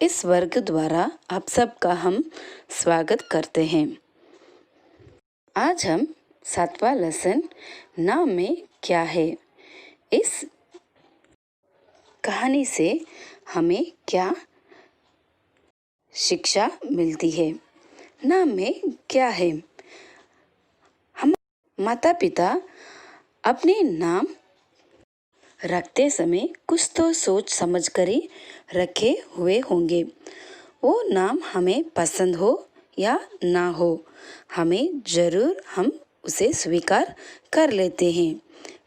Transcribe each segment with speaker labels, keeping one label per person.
Speaker 1: इस वर्ग द्वारा आप सबका हम स्वागत करते हैं। आज हम 7वां लेसन नाम में क्या है, इस कहानी से हमें क्या शिक्षा मिलती है। नाम में क्या है? हम माता पिता अपने नाम रखते समय कुछ तो सोच समझ कर ही रखे हुए होंगे। वो नाम हमें पसंद हो या ना हो, हमें ज़रूर हम उसे स्वीकार कर लेते हैं।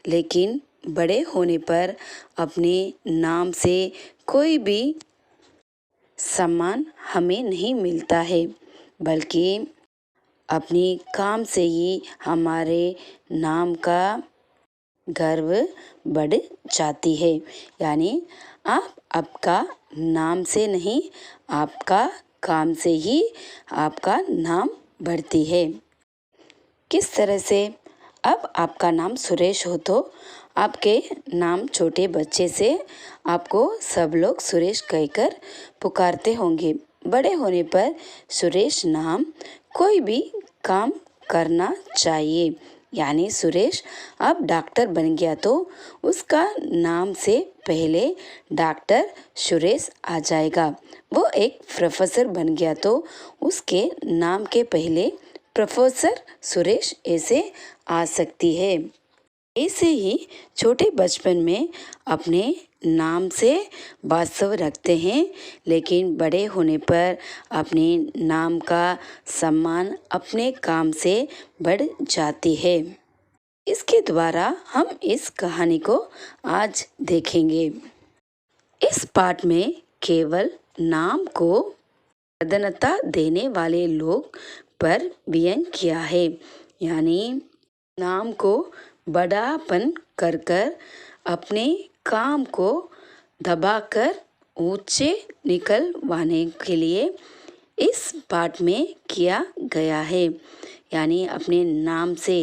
Speaker 1: लेकिन बड़े होने पर अपने नाम से कोई भी सम्मान हमें नहीं मिलता है, बल्कि अपने काम से ही हमारे नाम का गर्व बढ़ जाती है। यानी आप आपका नाम से नहीं, आपका काम से ही आपका नाम बढ़ती है। किस तरह से? अब आपका नाम सुरेश हो तो आपके नाम छोटे बच्चे से आपको सब लोग सुरेश कहकर पुकारते होंगे। बड़े होने पर सुरेश नाम कोई भी काम करना चाहिए। यानी सुरेश अब डॉक्टर बन गया तो उसका नाम से पहले डॉक्टर सुरेश आ जाएगा। वो एक प्रोफेसर बन गया तो उसके नाम के पहले प्रोफेसर सुरेश ऐसे आ सकती है। ऐसे ही छोटे बचपन में अपने नाम से वास्तव रखते हैं, लेकिन बड़े होने पर अपने नाम का सम्मान अपने काम से बढ़ जाती है। इसके द्वारा हम इस कहानी को आज देखेंगे। इस पाठ में केवल नाम को प्राधान्यता देने वाले लोग पर व्यंग किया है। यानी नाम को बड़ापन कर कर अपने काम को दबाकर ऊंचे निकलवाने के लिए इस पाठ में किया गया है। यानी अपने नाम से,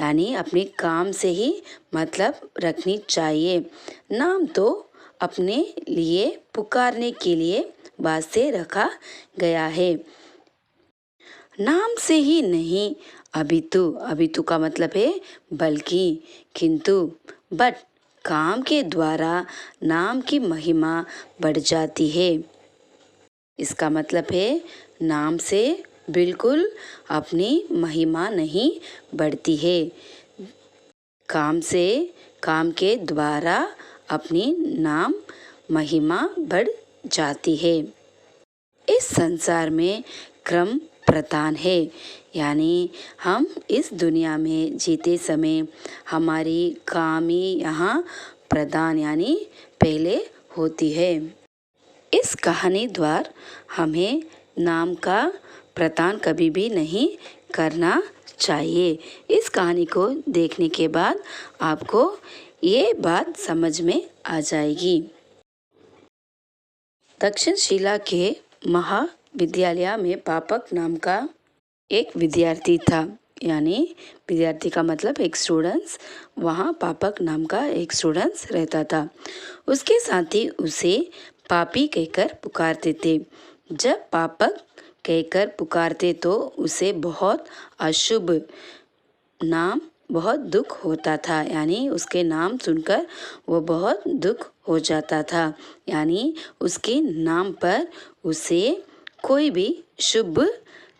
Speaker 1: यानी अपने काम से ही मतलब रखनी चाहिए। नाम तो अपने लिए पुकारने के लिए वास्ते रखा गया है, नाम से ही नहीं। अभितु का मतलब है बल्कि, किंतु, बट काम के द्वारा नाम की महिमा बढ़ जाती है। इसका मतलब है नाम से बिल्कुल अपनी महिमा नहीं बढ़ती है, काम से, काम के द्वारा अपनी नाम महिमा बढ़ जाती है। इस संसार में क्रम प्रधान है। यानी हम इस दुनिया में जीते समय हमारी काम ही यहाँ प्रधान यानी पहले होती है। इस कहानी द्वारा हमें नाम का प्रदान कभी भी नहीं करना चाहिए। इस कहानी को देखने के बाद आपको ये बात समझ में आ जाएगी। दक्षिणशिला के महाविद्यालय में पापक नाम का एक विद्यार्थी था। यानी विद्यार्थी का मतलब एक स्टूडेंट्स, वहाँ पापक नाम का एक स्टूडेंट्स रहता था। उसके साथी उसे पापी कहकर पुकारते थे। जब पापक कहकर पुकारते तो उसे बहुत अशुभ नाम, बहुत दुख होता था। यानी उसके नाम सुनकर वो बहुत दुख हो जाता था। यानी उसके नाम पर उसे कोई भी शुभ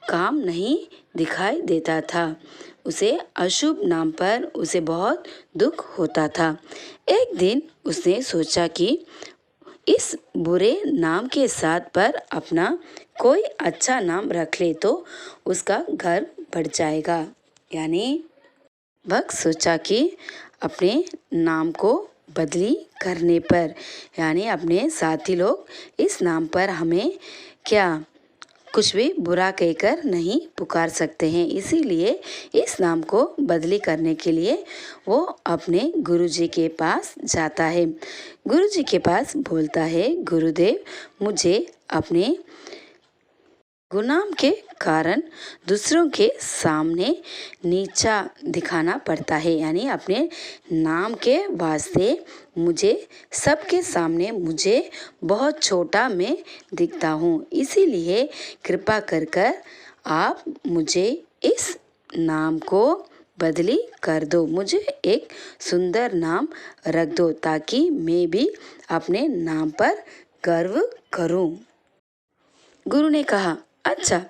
Speaker 1: काम नहीं दिखाई देता था। उसे अशुभ नाम पर उसे बहुत दुख होता था। एक दिन उसने सोचा कि इस बुरे नाम के साथ पर अपना कोई अच्छा नाम रख ले तो उसका घर बढ़ जाएगा। यानी वह सोचा कि अपने नाम को बदली करने पर, यानी अपने साथी लोग इस नाम पर हमें क्या कुछ भी बुरा कहकर नहीं पुकार सकते हैं, इसीलिए इस नाम को बदली करने के लिए वो अपने गुरुजी के पास जाता है। गुरुजी के पास बोलता है, गुरुदेव मुझे अपने गुनाह के कारण दूसरों के सामने नीचा दिखाना पड़ता है, यानी अपने नाम के वास्ते मुझे सबके सामने मुझे बहुत छोटा मैं दिखता हूँ। इसीलिए कृपा कर कर आप मुझे इस नाम को बदली कर दो, मुझे एक सुंदर नाम रख दो ताकि मैं भी अपने नाम पर गर्व करूं। गुरु ने कहा, अच्छा,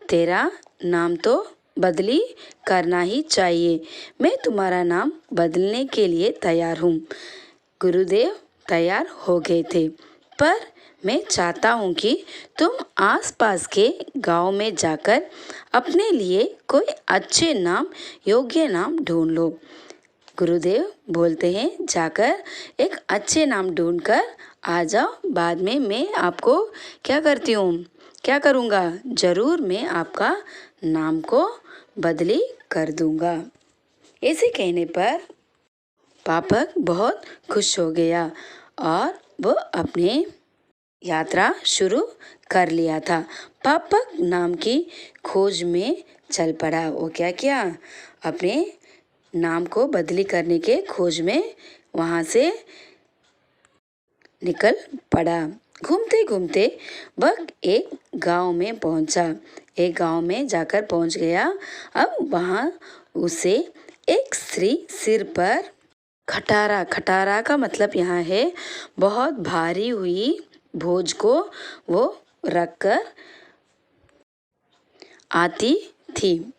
Speaker 1: तेरा नाम तो बदली करना ही चाहिए, मैं तुम्हारा नाम बदलने के लिए तैयार हूँ। गुरुदेव तैयार हो गए थे, पर मैं चाहता हूँ कि तुम आसपास के गांव में जाकर अपने लिए कोई अच्छे नाम, योग्य नाम ढूंढ लो। गुरुदेव बोलते हैं, जाकर एक अच्छे नाम ढूंढकर आ जाओ, बाद में मैं आपको क्या करूँगा, ज़रूर मैं आपका नाम को बदली कर दूँगा। ऐसे कहने पर पापक बहुत खुश हो गया और वो अपने यात्रा शुरू कर लिया था। पापक नाम की खोज में चल पड़ा। वो क्या किया, अपने नाम को बदली करने के खोज में वहाँ से निकल पड़ा। घूमते घूमते वह एक गांव में पहुंचा। एक गांव में जाकर पहुंच गया। अब वहाँ उसे एक स्त्री सिर पर खटारा का मतलब यहाँ है बहुत भारी हुई बोझ को वो रखकर आती थी।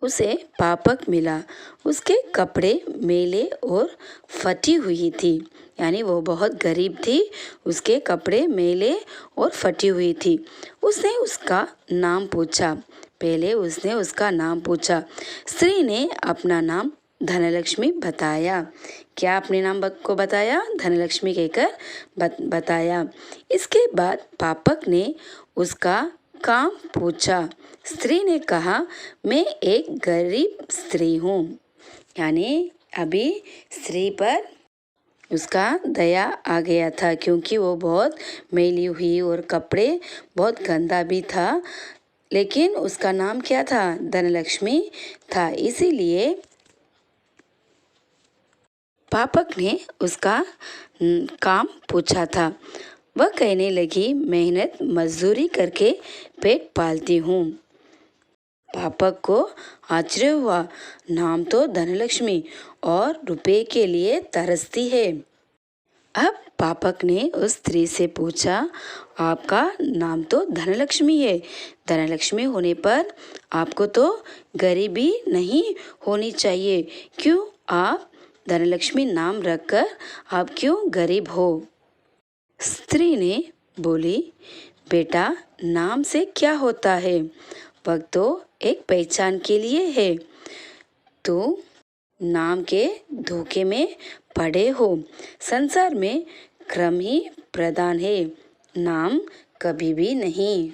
Speaker 1: उसे पापक मिला। उसके कपड़े मैले और फटी हुई थी, यानी वो बहुत गरीब थी। उसके कपड़े मैले और फटी हुई थी। उसने उसका नाम पूछा। पहले उसने उसका नाम पूछा। स्त्री ने अपना नाम धनलक्ष्मी बताया। क्या अपने नाम को बताया? धनलक्ष्मी कहकर बताया। इसके बाद पापक ने उसका काम पूछा। स्त्री ने कहा, मैं एक गरीब स्त्री हूँ, यानी अभी स्त्री पर उसका दया आ गया था, क्योंकि वो बहुत मैली हुई और कपड़े बहुत गंदा भी था। लेकिन उसका नाम क्या था? धनलक्ष्मी था। इसीलिए पापक ने उसका काम पूछा था। वह कहने लगी, मेहनत मजदूरी करके पेट पालती हूँ। पापक को आश्चर्य हुआ। नाम तो धनलक्ष्मी और रुपए के लिए तरसती है। अब पापक ने उस स्त्री से पूछा, आपका नाम तो धनलक्ष्मी है। धनलक्ष्मी होने पर आपको तो गरीबी नहीं होनी चाहिए। क्यों आप धनलक्ष्मी नाम रखकर आप क्यों गरीब हो? स्त्री ने बोली, बेटा, नाम से क्या होता है? वह तो एक पहचान के लिए है। तो नाम के धोखे में पड़े हो। संसार में क्रम ही प्रधान है, नाम कभी भी नहीं।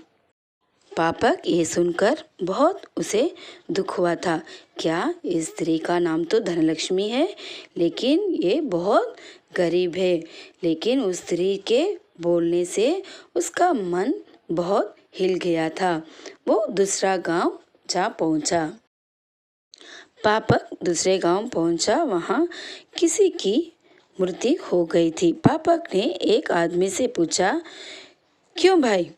Speaker 1: पापक ये सुनकर बहुत उसे दुख हुआ था। क्या इस स्त्री का नाम तो धनलक्ष्मी है, लेकिन ये बहुत गरीब है। लेकिन उस स्त्री के बोलने से उसका मन बहुत हिल गया था। वो दूसरा गांव जा पहुंचा। पापक दूसरे गांव पहुंचा। वहां किसी की मृत्यु हो गई थी। पापक ने एक आदमी से पूछा, क्यों भाई,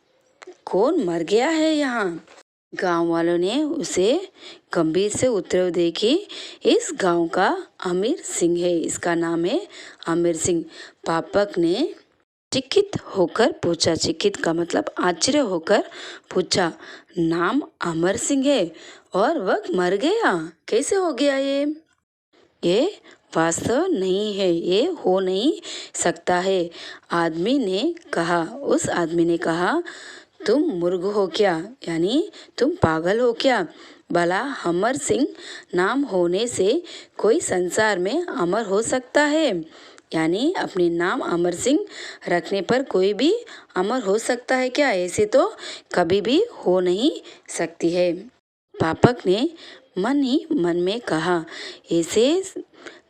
Speaker 1: कौन मर गया है यहाँ? गांव वालों ने उसे गंभीर से उत्तर दिया कि इस गांव का अमीर सिंह है, इसका नाम है अमीर सिंह। पापक ने चकित होकर पूछा, चकित का मतलब आश्चर्य होकर पूछा, नाम अमर सिंह है और वह मर गया, कैसे हो गया ये वास्तव नहीं है, ये हो नहीं सकता है। उस आदमी ने कहा, तुम मूर्ख हो क्या, यानी तुम पागल हो क्या? भला अमर सिंह नाम होने से कोई संसार में अमर हो सकता है? यानी अपने नाम अमर सिंह रखने पर कोई भी अमर हो सकता है क्या? ऐसे तो कभी भी हो नहीं सकती है। पापक ने मन ही मन में कहा, ऐसे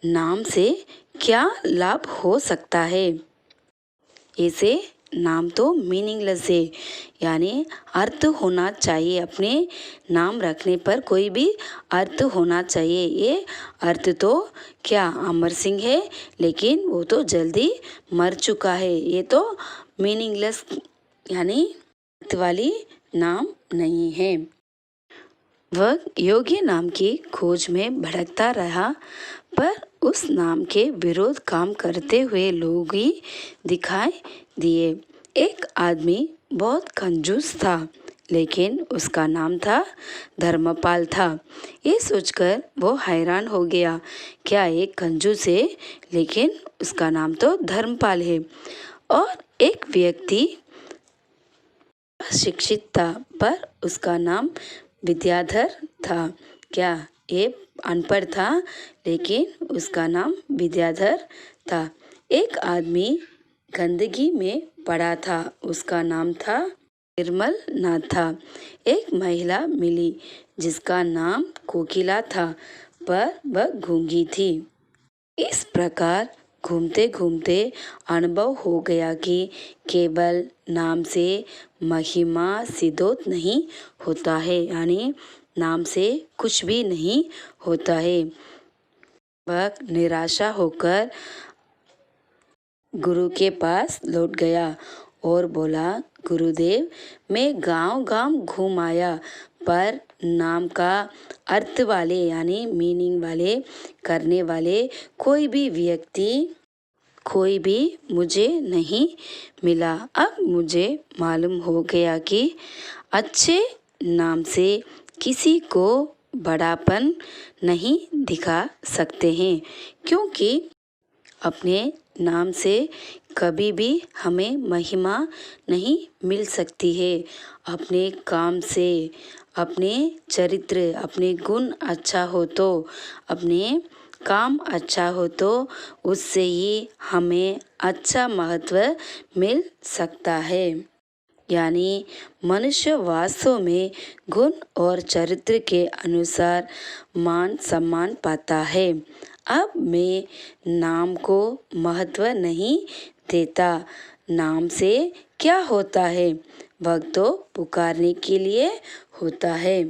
Speaker 1: नाम से क्या लाभ हो सकता है? ऐसे नाम तो मीनिंगलेस है, यानी अर्थ होना चाहिए। अपने नाम रखने पर कोई भी अर्थ होना चाहिए। ये अर्थ तो क्या अमर सिंह है, लेकिन वो तो जल्दी मर चुका है। ये तो मीनिंगलेस यानी अर्थ वाली नाम नहीं है। वह योग्य नाम की खोज में भटकता रहा, पर उस नाम के विरोध काम करते हुए लोग ही दिखाई दिए। एक आदमी बहुत कंजूस था, लेकिन उसका नाम था धर्मपाल था। ये सोचकर वो हैरान हो गया, क्या एक कंजूस है लेकिन उसका नाम तो धर्मपाल है। और एक व्यक्ति शिक्षित था, पर उसका नाम विद्याधर था। क्या ये अनपढ़ था, लेकिन उसका नाम विद्याधर था। एक आदमी गंदगी में पड़ा था, उसका नाम था निर्मल नाथ था। एक महिला मिली जिसका नाम कोकिला था, पर वह गूंगी थी। इस प्रकार घूमते घूमते अनुभव हो गया कि केवल नाम से महिमा सिद्धोत नहीं होता है, यानी नाम से कुछ भी नहीं होता है। वह निराशा होकर गुरु के पास लौट गया और बोला, गुरुदेव, मैं गांव-गांव घूम आया, पर नाम का अर्थ वाले यानी मीनिंग वाले करने वाले कोई भी व्यक्ति कोई भी मुझे नहीं मिला। अब मुझे मालूम हो गया कि अच्छे नाम से किसी को बड़ापन नहीं दिखा सकते हैं, क्योंकि अपने नाम से कभी भी हमें महिमा नहीं मिल सकती है। अपने काम से, अपने चरित्र, अपने गुण अच्छा हो तो, अपने काम अच्छा हो तो उससे ही हमें अच्छा महत्व मिल सकता है। यानी मनुष्य वास्तव में गुण और चरित्र के अनुसार मान सम्मान पाता है। अब मैं नाम को महत्व नहीं देता। नाम से क्या होता है, वह तो पुकारने के लिए होता है।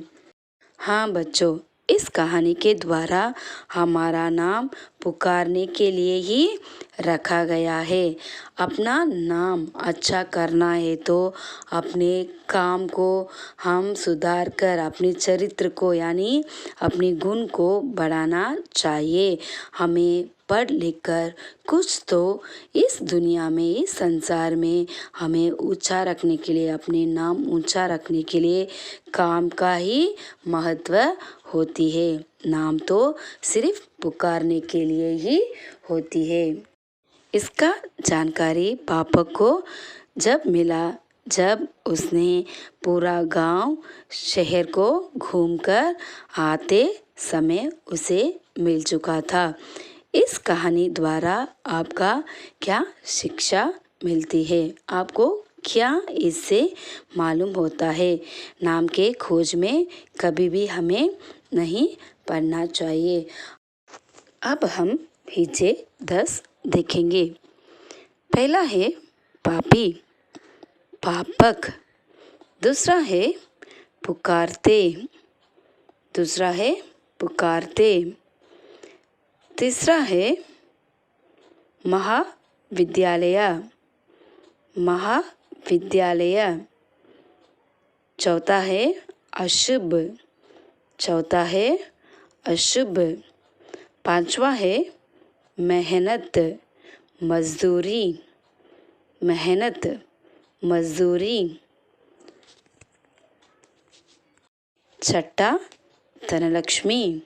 Speaker 1: हाँ बच्चों, इस कहानी के द्वारा हमारा नाम पुकारने के लिए ही रखा गया है। अपना नाम अच्छा करना है तो अपने काम को हम सुधार कर अपने चरित्र को यानी अपने गुण को बढ़ाना चाहिए। हमें पढ़ लिख कर कुछ तो इस दुनिया में, इस संसार में हमें ऊंचा रखने के लिए, अपने नाम ऊंचा रखने के लिए काम का ही महत्व होती है। नाम तो सिर्फ पुकारने के लिए ही होती है। इसका जानकारी पापा को जब मिला, जब उसने पूरा गांव शहर को घूमकर आते समय उसे मिल चुका था। इस कहानी द्वारा आपका क्या शिक्षा मिलती है, आपको क्या इससे मालूम होता है? नाम के खोज में कभी भी हमें नहीं पढ़ना चाहिए। अब हम पीछे 10 देखेंगे। पहला है पापी, पापक। दूसरा है पुकारते, दूसरा है पुकारते। तीसरा है महाविद्यालय, महाविद्यालय। चौथा है अशुभ, चौथा है अशुभ। पांचवा है मेहनत, मजदूरी, मेहनत, मजदूरी। छठा धनलक्ष्मी,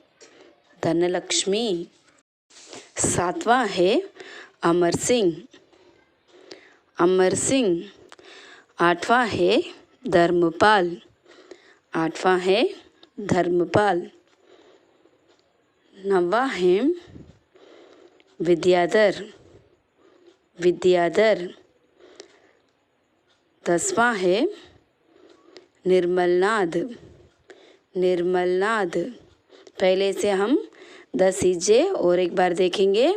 Speaker 1: धनलक्ष्मी। सातवां है अमर सिंह, अमर सिंह। आठवां है धर्मपाल, आठवां है धर्मपाल। नौवां है विद्याधर, विद्याधर। 10वां है निर्मलनाथ, निर्मलनाथ। पहले से हम 10 चीजें और एक बार देखेंगे।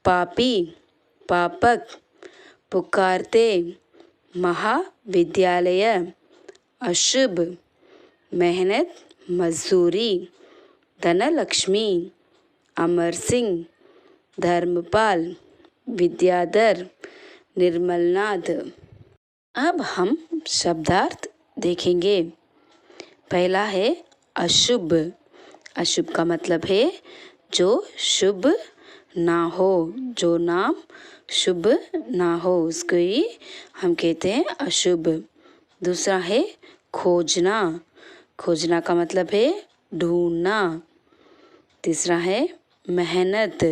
Speaker 1: पापी, पापक, पुकारते, महाविद्यालय, अशुभ, मेहनत मजदूरी, धनलक्ष्मी, अमर सिंह, धर्मपाल, विद्याधर, निर्मलनाथ। अब हम शब्दार्थ देखेंगे। पहला है अशुभ। अशुभ का मतलब है जो शुभ ना हो, जो नाम शुभ ना हो उसको ही हम कहते हैं अशुभ। दूसरा है खोजना। खोजना का मतलब है ढूंढना। तीसरा है मेहनत,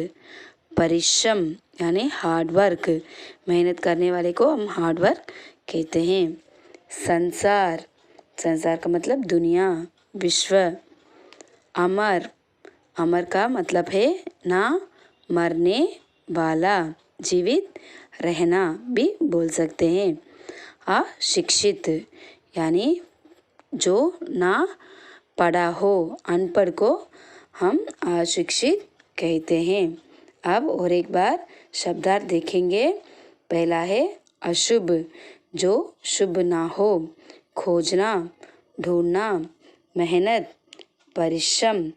Speaker 1: परिश्रम यानी हार्ड वर्क। मेहनत करने वाले को हम हार्ड वर्क कहते हैं। संसार, संसार का मतलब दुनिया, विश्व। अमर, अमर का मतलब है ना मरने वाला, जीवित रहना भी बोल सकते हैं। अशिक्षित यानी जो ना पढ़ा हो, अनपढ़ को हम अशिक्षित कहते हैं। अब और एक बार शब्दार्थ देखेंगे। पहला है अशुभ, जो शुभ ना हो। खोजना, ढूंढना, मेहनत, परिश्रम,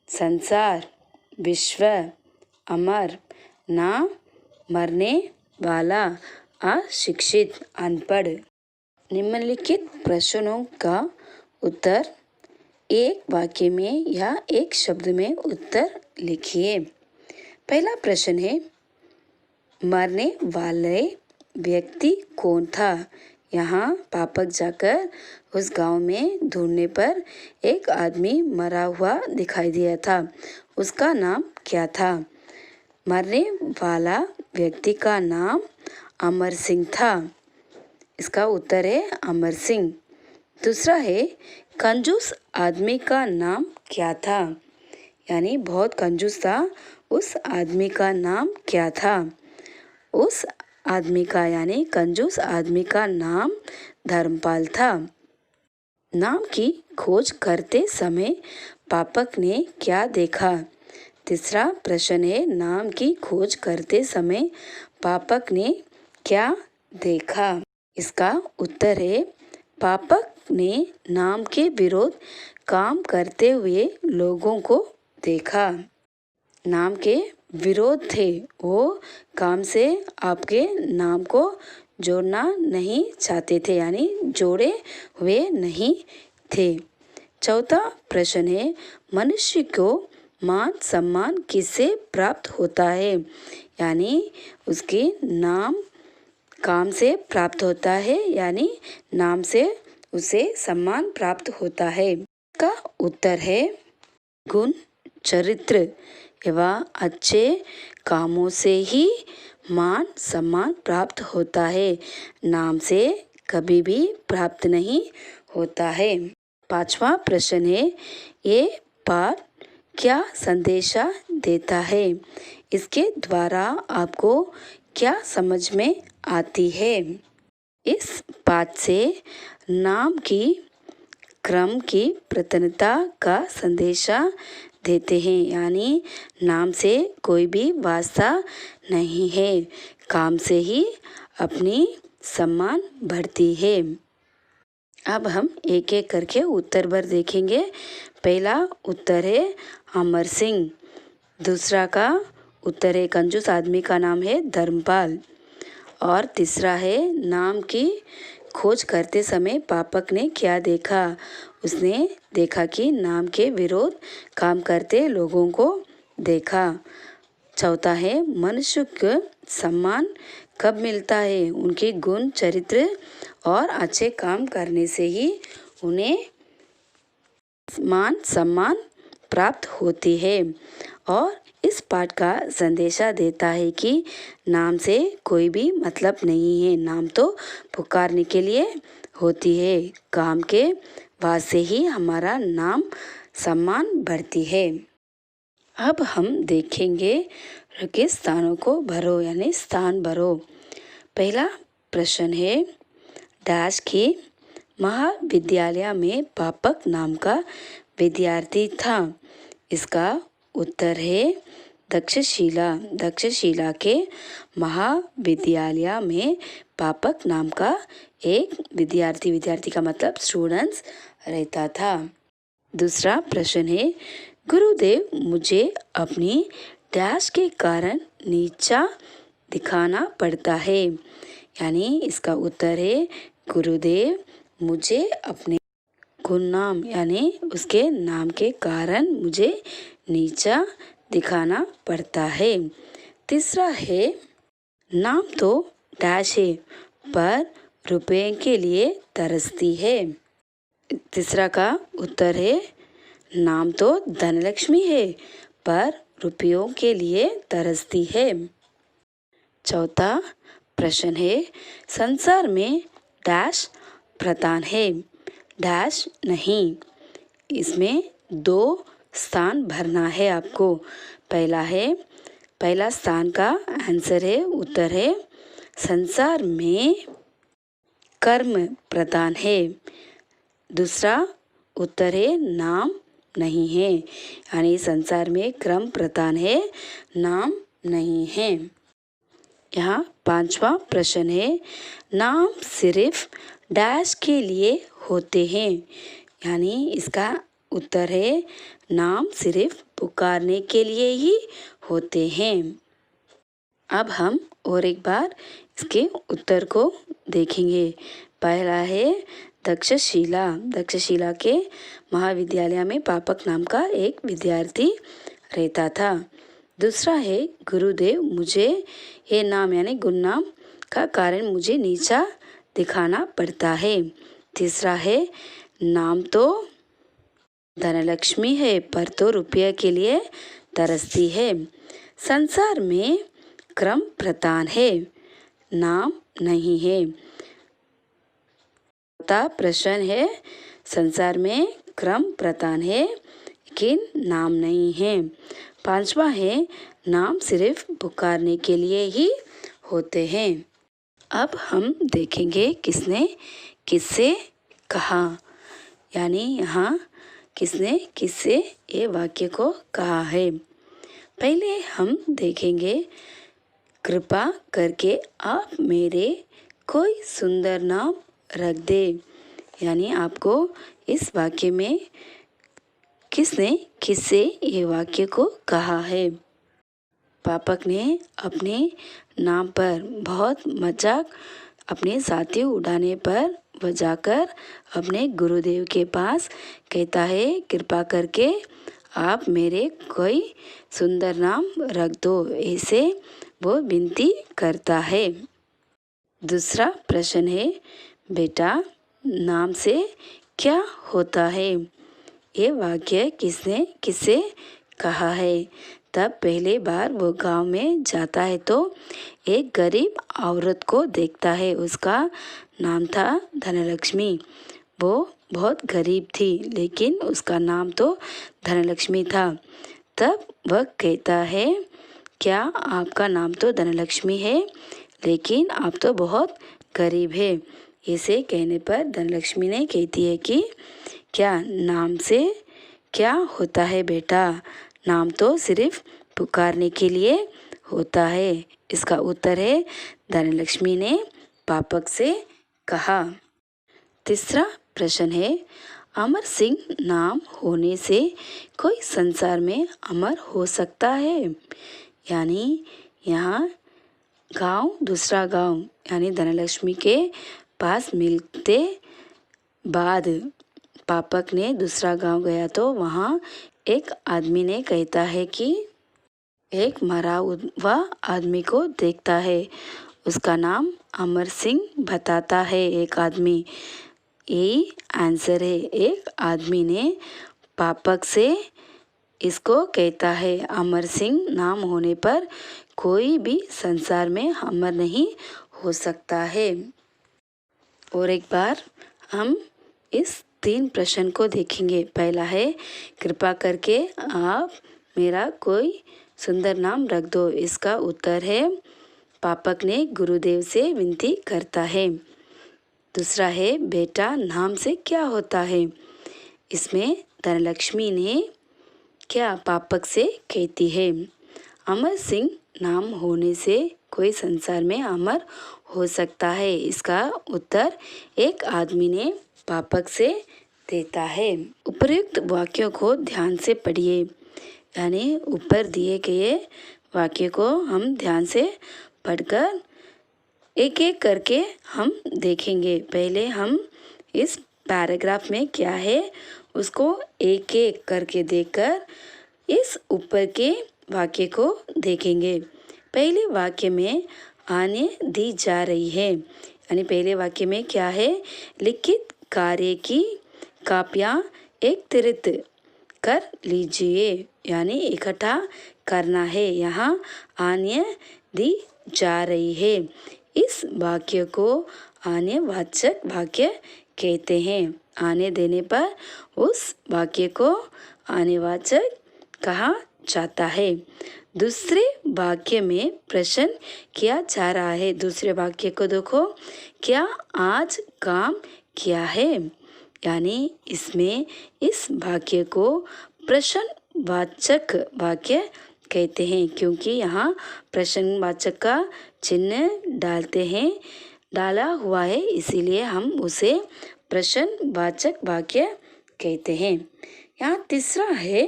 Speaker 1: संसार, विश्व, अमर, ना मरने वाला, अशिक्षित, अनपढ़। निम्नलिखित प्रश्नों का उत्तर एक वाक्य में या एक शब्द में उत्तर लिखिए। पहला प्रश्न है मरने वाले व्यक्ति कौन था। यहाँ पापक जाकर उस गांव में ढूंढने पर एक आदमी मरा हुआ दिखाई दिया था। उसका नाम क्या था। मरने वाला व्यक्ति का नाम अमर सिंह था। इसका उत्तर है अमर सिंह। दूसरा है कंजूस आदमी का नाम क्या था। यानी बहुत कंजूस था, उस आदमी का नाम क्या था। उस आदमी का यानी कंजूस आदमी का नाम धर्मपाल था। नाम की खोज करते समय पापक ने क्या देखा। तीसरा प्रश्न है नाम की खोज करते समय पापक ने क्या देखा। इसका उत्तर है पापक ने नाम के विरोध काम करते हुए लोगों को देखा। नाम के विरोध थे, वो काम से आपके नाम को जोड़ना नहीं चाहते थे, यानी जोड़े हुए नहीं थे। चौथा प्रश्न है मनुष्य को मान सम्मान किससे प्राप्त होता है। यानी उसके नाम काम से प्राप्त होता है, यानी नाम से उसे सम्मान प्राप्त होता है। का उत्तर है गुण, चरित्र एवं अच्छे कामों से ही मान सम्मान प्राप्त होता है, नाम से कभी भी प्राप्त नहीं होता है। पांचवा प्रश्न है ये पाठ क्या संदेशा देता है। इसके द्वारा आपको क्या समझ में आती है। इस पाठ से नाम की क्रम की प्रधानता का संदेशा देते हैं, यानी नाम से कोई भी वास्ता नहीं है, काम से ही अपनी सम्मान बढ़ती है। अब हम एक एक करके उत्तर भर देखेंगे। पहला उत्तर है अमर सिंह। दूसरा का उत्तर है कंजूस आदमी का नाम है धर्मपाल। और तीसरा है नाम की खोज करते समय पापक ने क्या देखा। उसने देखा कि नाम के विरोध काम करते लोगों को देखा। चौथा है मनुष्य को सम्मान कब मिलता है। उनके गुण, चरित्र और अच्छे काम करने से ही उन्हें मान सम्मान प्राप्त होती है। और इस पाठ का संदेशा देता है कि नाम से कोई भी मतलब नहीं है, नाम तो पुकारने के लिए होती है, काम के बाद से ही हमारा नाम सम्मान बढ़ती है। अब हम देखेंगे रुके स्थानों को भरो, यानी स्थान भरो। पहला प्रश्न है डैश के महाविद्यालय में पापक नाम का विद्यार्थी था। इसका उत्तर है दक्षशिला के महाविद्यालय में पापक नाम का एक विद्यार्थी का मतलब स्टूडेंट्स रहता था। दूसरा प्रश्न है, गुरुदेव मुझे अपनी डैश के कारण नीचा दिखाना पड़ता है। यानी इसका उत्तर है, गुरुदेव मुझे अपने गुणनाम यानी उसके नाम के कारण मुझे नीचा दिखाना पड़ता है। तीसरा है, नाम तो डैश है पर रुपए के लिए तरसती है। तीसरा का उत्तर है, नाम तो धनलक्ष्मी है पर रुपयों के लिए तरसती है। चौथा प्रश्न है, संसार में डैश प्रधान है, डैश नहीं। इसमें 2 स्थान भरना है आपको। पहला स्थान का आंसर है, उत्तर है, संसार में कर्म प्रधान है। दूसरा उत्तर है, नाम नहीं है। यानी संसार में क्रम प्रधान है, नाम नहीं है। यहाँ 5वां प्रश्न है, नाम सिर्फ डैश के लिए होते हैं। यानी इसका उत्तर है, नाम सिर्फ पुकारने के लिए ही होते हैं। अब हम और एक बार इसके उत्तर को देखेंगे। पहला है, दक्षशिला के महाविद्यालय में पापक नाम का एक विद्यार्थी रहता था। दूसरा है, गुरुदेव मुझे ये नाम यानी गुणनाम का कारण मुझे नीचा दिखाना पड़ता है। तीसरा है, नाम तो धनलक्ष्मी है पर तो रुपये के लिए तरसती है। संसार में क्रम प्रधान है, नाम नहीं है। चौथा प्रश्न है, संसार में क्रम प्रधान है लेकिन नाम नहीं है। 5वां है, नाम सिर्फ पुकारने के लिए ही होते हैं। अब हम देखेंगे किसने किससे कहा। यानी यहाँ किसने किससे ये वाक्य को कहा है। पहले हम देखेंगे, कृपा करके आप मेरे कोई सुंदर नाम रख दे। यानी आपको इस वाक्य में किसने किससे ये वाक्य को कहा है। पापक ने अपने नाम पर बहुत मजाक अपने साथी उड़ाने पर वह जाकर अपने गुरुदेव के पास कहता है, कृपा करके आप मेरे कोई सुंदर नाम रख दो, ऐसे वो विनती करता है। दूसरा प्रश्न है, बेटा नाम से क्या होता है। ये वाक्य किसने किससे कहा है। तब पहले बार वो गांव में जाता है तो एक गरीब औरत को देखता है। उसका नाम था धनलक्ष्मी। वो बहुत गरीब थी लेकिन उसका नाम तो धनलक्ष्मी था। तब वह कहता है, क्या आपका नाम तो धनलक्ष्मी है लेकिन आप तो बहुत गरीब है। इसे कहने पर धनलक्ष्मी ने कहती है कि क्या नाम से क्या होता है बेटा, नाम तो सिर्फ पुकारने के लिए होता है। इसका उत्तर है, धनलक्ष्मी ने पापक से कहा। तीसरा प्रश्न है, अमर सिंह नाम होने से कोई संसार में अमर हो सकता है। यानी यहाँ गांव दूसरा गांव यानी धनलक्ष्मी के पास मिलते बाद पापक ने दूसरा गांव गया तो वहाँ एक आदमी ने कहता है कि एक मरा हुआ आदमी को देखता है। उसका नाम अमर सिंह बताता है एक आदमी। यही आंसर है। एक आदमी ने पापक से इसको कहता है, अमर सिंह नाम होने पर कोई भी संसार में अमर नहीं हो सकता है। और एक बार हम इस 3 प्रश्न को देखेंगे। पहला है, कृपा करके आप मेरा कोई सुंदर नाम रख दो। इसका उत्तर है, पापक ने गुरुदेव से विनती करता है। दूसरा है, बेटा नाम से क्या होता है। इसमें धनलक्ष्मी ने क्या पापक से कहती है। अमर सिंह नाम होने से कोई संसार में अमर हो सकता है? इसका उत्तर एक आदमी ने पापक से देता है। उपर्युक्त वाक्यों को ध्यान से पढ़िए, यानी ऊपर दिए गए वाक्य को हम ध्यान से पढ़कर एक एक करके हम देखेंगे। पहले हम इस पैराग्राफ में क्या है उसको एक एक करके देखकर इस ऊपर के वाक्य को देखेंगे। पहले वाक्य में आने दी जा रही है, यानी पहले वाक्य में क्या है, लिखित कार्य की कापियाँ एकत्रित कर लीजिए, यानी इकट्ठा करना है। यहाँ आने दी जा रही है, इस वाक्य को आनेवाचक वाक्य कहते हैं। आने देने पर उस वाक्य को आनेवाचक कहा जाता है। दूसरे वाक्य में प्रश्न किया जा रहा है। दूसरे वाक्य को देखो, क्या आज काम किया है, यानी इसमें इस वाक्य को प्रश्नवाचक वाक्य कहते हैं, क्योंकि यहाँ प्रश्नवाचक का चिन्ह डाला हुआ है, इसीलिए हम उसे प्रश्नवाचक वाक्य कहते हैं। यहाँ तीसरा है,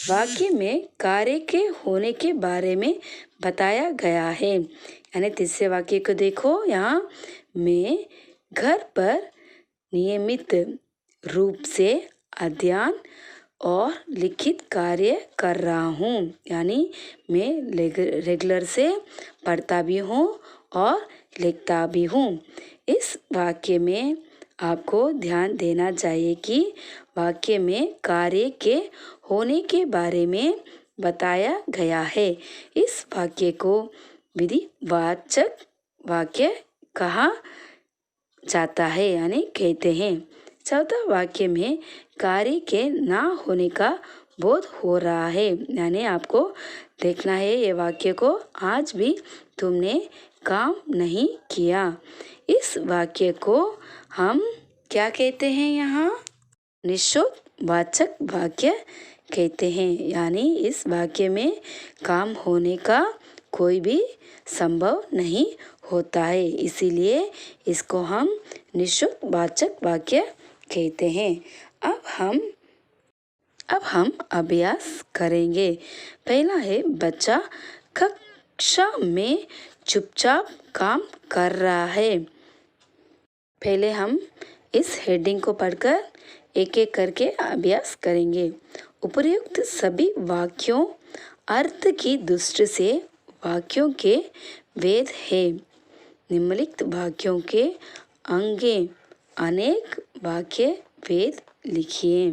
Speaker 1: वाक्य में कार्य के होने के बारे में बताया गया है, यानी तीसरे वाक्य को देखो। यहाँ मैं घर पर नियमित रूप से अध्ययन और लिखित कार्य कर रहा हूँ, यानी मैं रेगुलर से पढ़ता भी हूँ और लिखता भी हूँ। इस वाक्य में आपको ध्यान देना चाहिए कि वाक्य में कार्य के होने के बारे में बताया गया है। इस वाक्य को विधिवाचक वाक्य कहा जाता है, यानी कहते हैं। चौथा वाक्य में कार्य के ना होने का बोध हो रहा है, यानी आपको देखना है ये वाक्य को, आज भी तुमने काम नहीं किया। इस वाक्य को हम क्या कहते हैं? यहाँ निषेधवाचक वाक्य कहते हैं, यानी इस वाक्य में काम होने का कोई भी संभव नहीं होता है, इसीलिए इसको हम निषेधवाचक वाक्य कहते हैं। अब हम अभ्यास करेंगे। पहला है, बच्चा कक्षा में चुपचाप काम कर रहा है। पहले हम इस हेडिंग को पढ़कर एक एक करके अभ्यास करेंगे। उपर्युक्त सभी वाक्यों अर्थ की दृष्टि से वाक्यों के वेद है। निम्नलिखित वाक्यों के आगे अनेक वाक्य वेद लिखिए,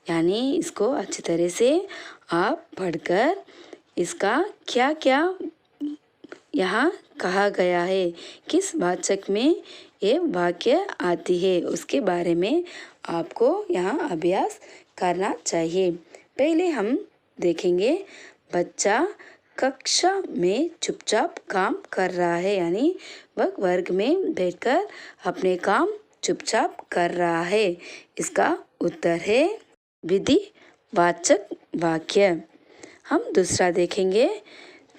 Speaker 1: यानी इसको अच्छी तरह से आप पढ़कर इसका क्या क्या यहाँ कहा गया है, किस वाचक में ये वाक्य आती है, उसके बारे में आपको यहाँ अभ्यास करना चाहिए। पहले हम देखेंगे, बच्चा कक्षा में चुपचाप काम कर रहा है, यानी वह वर्ग में बैठकर अपने काम चुपचाप कर रहा है। इसका उत्तर है विधिवाचक वाक्य। हम दूसरा देखेंगे,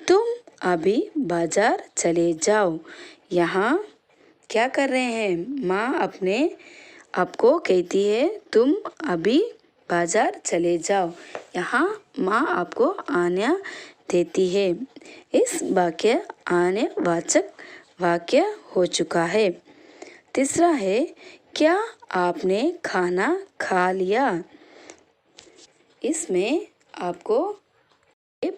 Speaker 1: तुम अभी बाजार चले जाओ। यहाँ क्या कर रहे हैं? माँ अपने आपको कहती है तुम अभी बाजार चले जाओ। यहाँ माँ आपको आज्ञा देती है। इस वाक्य आज्ञावाचक वाक्य हो चुका है। तीसरा है, क्या आपने खाना खा लिया? इसमें आपको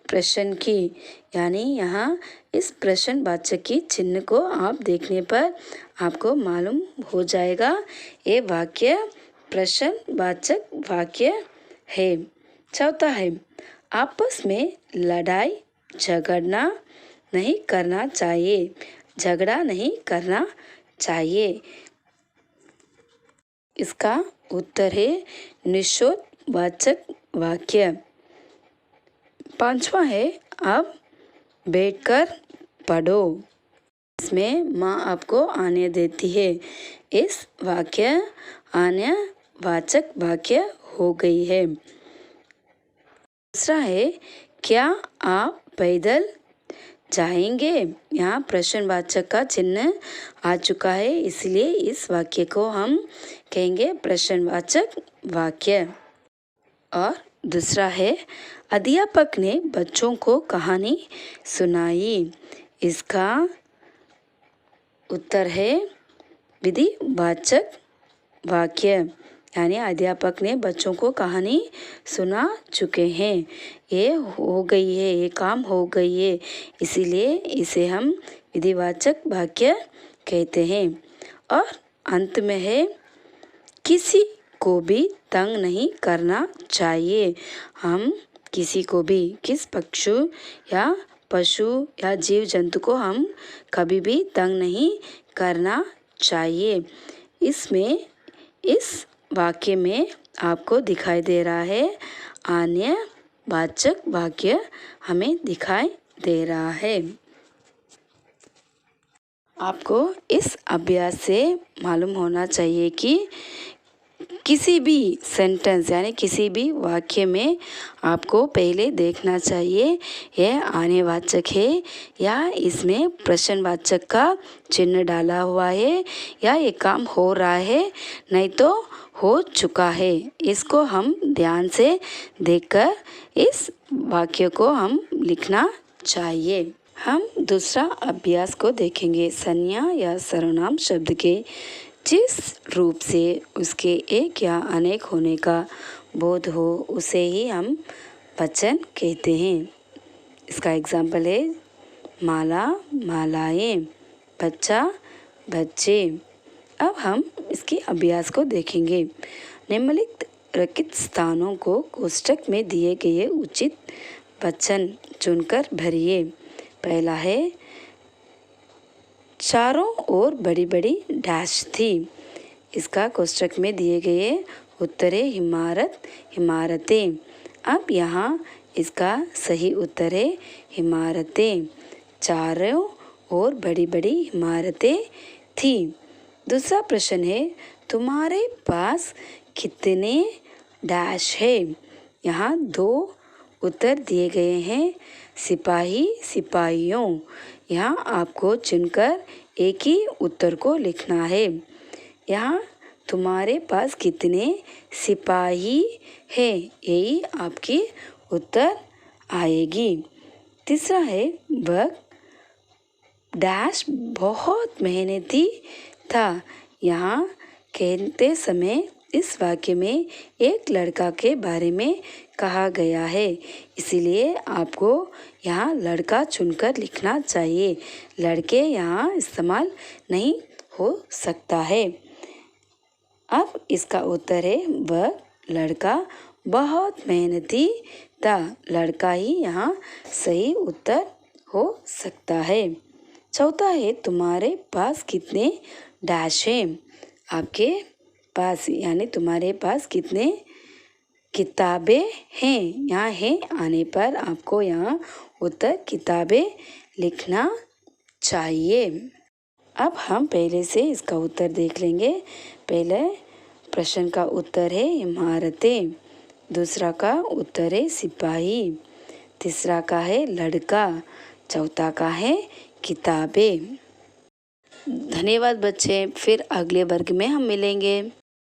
Speaker 1: प्रश्न की, यानी यहाँ इस प्रश्नवाचक की चिन्ह को आप देखने पर आपको मालूम हो जाएगा ये वाक्य प्रश्नवाचक वाक्य है। चौथा है, आपस में लड़ाई झगड़ना नहीं करना चाहिए। झगड़ा नहीं करना चाहिए। इसका उत्तर है निषेधवाचक वाक्य। पांचवा है, अब बैठकर पढ़ो। इसमें माँ आपको आने देती है। इस वाक्य आज्ञावाचक वाक्य हो गई है। दूसरा है, क्या आप पैदल जाएंगे। यहाँ प्रश्नवाचक का चिन्ह आ चुका है, इसलिए इस वाक्य को हम कहेंगे प्रश्नवाचक वाक्य। और दूसरा है, अध्यापक ने बच्चों को कहानी सुनाई। इसका उत्तर है विधिवाचक वाक्य, यानी अध्यापक ने बच्चों को कहानी सुना चुके हैं। ये हो गई है, ये काम हो गई है, इसीलिए इसे हम विधिवाचक वाक्य कहते हैं। और अंत में है, किसी को भी तंग नहीं करना चाहिए। हम किसी को भी, किस पक्षी या पशु या जीव जंतु को हम कभी भी तंग नहीं करना चाहिए। इसमें इस वाक्य में आपको दिखाई दे रहा है आन्यवाचक वाक्य हमें दिखाई दे रहा है। आपको इस अभ्यास से मालूम होना चाहिए कि किसी भी सेंटेंस यानी किसी भी वाक्य में आपको पहले देखना चाहिए यह आन्यवाचक है या इसमें प्रश्नवाचक का चिन्ह डाला हुआ है या ये काम हो रहा है, नहीं तो हो चुका है। इसको हम ध्यान से देखकर इस वाक्य को हम लिखना चाहिए। हम दूसरा अभ्यास को देखेंगे। संज्ञा या सर्वनाम शब्द के जिस रूप से उसके एक या अनेक होने का बोध हो उसे ही हम वचन कहते हैं। इसका एग्जाम्पल है माला, मालाएं, बच्चा, बच्चे। अब हम इसके अभ्यास को देखेंगे। निम्नलिखित स्थानों को कोष्ठक में दिए गए उचित वचन चुनकर भरिए। पहला है, चारों ओर बड़ी बड़ी डैश थी। इसका कोष्ठक में दिए गए उत्तर है इमारत, इमारतें। अब यहाँ इसका सही उत्तर है इमारतें। चारों ओर बड़ी बड़ी इमारतें थी। दूसरा प्रश्न है, तुम्हारे पास कितने डैश है। यहाँ दो उत्तर दिए गए हैं, सिपाही, सिपाहियों। यहाँ आपको चुनकर एक ही उत्तर को लिखना है। यहाँ तुम्हारे पास कितने सिपाही हैं, यही आपकी उत्तर आएगी। तीसरा है, वह डैश बहुत मेहनती था। यहाँ कहते समय इस वाक्य में एक लड़का के बारे में कहा गया है, इसीलिए आपको यहाँ लड़का चुनकर लिखना चाहिए। लड़के यहाँ इस्तेमाल नहीं हो सकता है। अब इसका उत्तर है, वह लड़का बहुत मेहनती था। लड़का ही यहाँ सही उत्तर हो सकता है। चौथा है, तुम्हारे पास कितने डैश हैं। आपके पास यानी तुम्हारे पास कितने किताबें हैं। यहाँ है आने पर आपको यहाँ उत्तर किताबें लिखना चाहिए। अब हम पहले से इसका उत्तर देख लेंगे। पहले प्रश्न का उत्तर है इमारतें, दूसरा का उत्तर है सिपाही, तीसरा का है लड़का, चौथा का है किताबें। धन्यवाद बच्चे, फिर अगले वर्ग में हम मिलेंगे।